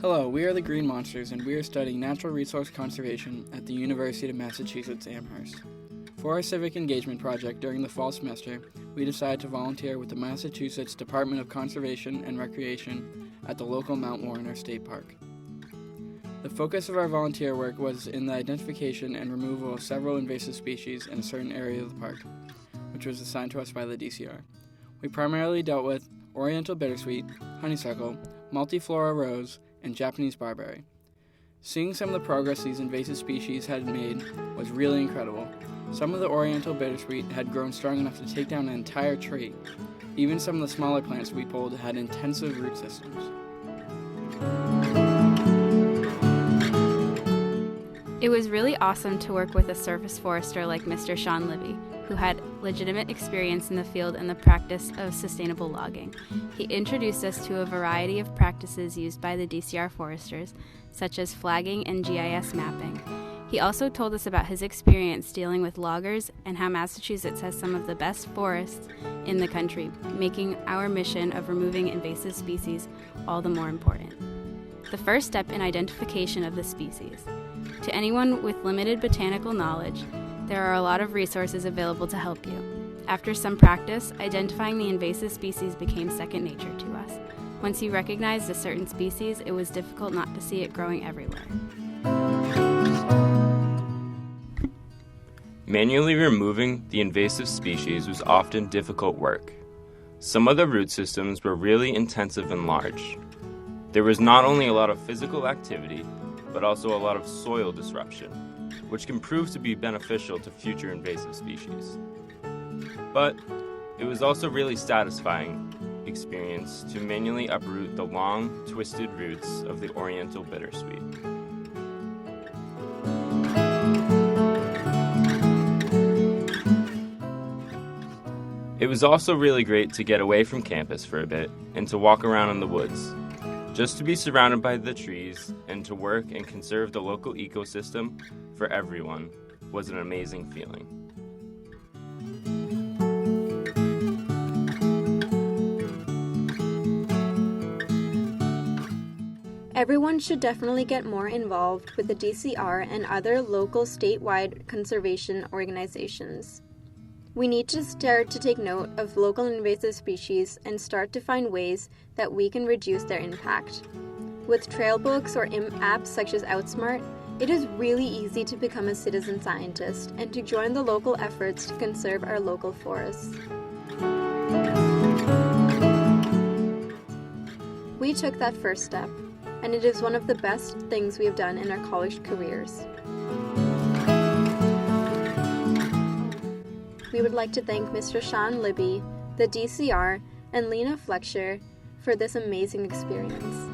Hello, we are the Green Monsters, and we are studying natural resource conservation at the University of Massachusetts Amherst. For our civic engagement project during the fall semester, we decided to volunteer with the Massachusetts Department of Conservation and Recreation at the local Mount Warner State Park. The focus of our volunteer work was in the identification and removal of several invasive species in a certain area of the park, which was assigned to us by the DCR. We primarily dealt with Oriental bittersweet, honeysuckle, multiflora rose, and Japanese barberry. Seeing some of the progress these invasive species had made was really incredible. Some of the Oriental bittersweet had grown strong enough to take down an entire tree. Even some of the smaller plants we pulled had intensive root systems. It was really awesome to work with a service forester like Mr. Sean Libby, who had legitimate experience in the field and the practice of sustainable logging. He introduced us to a variety of practices used by the DCR foresters, such as flagging and GIS mapping. He also told us about his experience dealing with loggers and how Massachusetts has some of the best forests in the country, making our mission of removing invasive species all the more important. The first step in identification of the species. To anyone with limited botanical knowledge, there are a lot of resources available to help you. After some practice, identifying the invasive species became second nature to us. Once you recognized a certain species, it was difficult not to see it growing everywhere. Manually removing the invasive species was often difficult work. Some of the root systems were really intensive and large. There was not only a lot of physical activity, but also a lot of soil disruption, which can prove to be beneficial to future invasive species. But it was also really satisfying experience to manually uproot the long, twisted roots of the Oriental bittersweet. It was also really great to get away from campus for a bit and to walk around in the woods. Just to be surrounded by the trees and to work and conserve the local ecosystem for everyone was an amazing feeling. Everyone should definitely get more involved with the DCR and other local statewide conservation organizations. We need to start to take note of local invasive species and start to find ways that we can reduce their impact. With trail books or apps such as Outsmart, it is really easy to become a citizen scientist and to join the local efforts to conserve our local forests. We took that first step, and it is one of the best things we have done in our college careers. We would like to thank Mr. Sean Libby, the DCR, and Lena Fletcher for this amazing experience.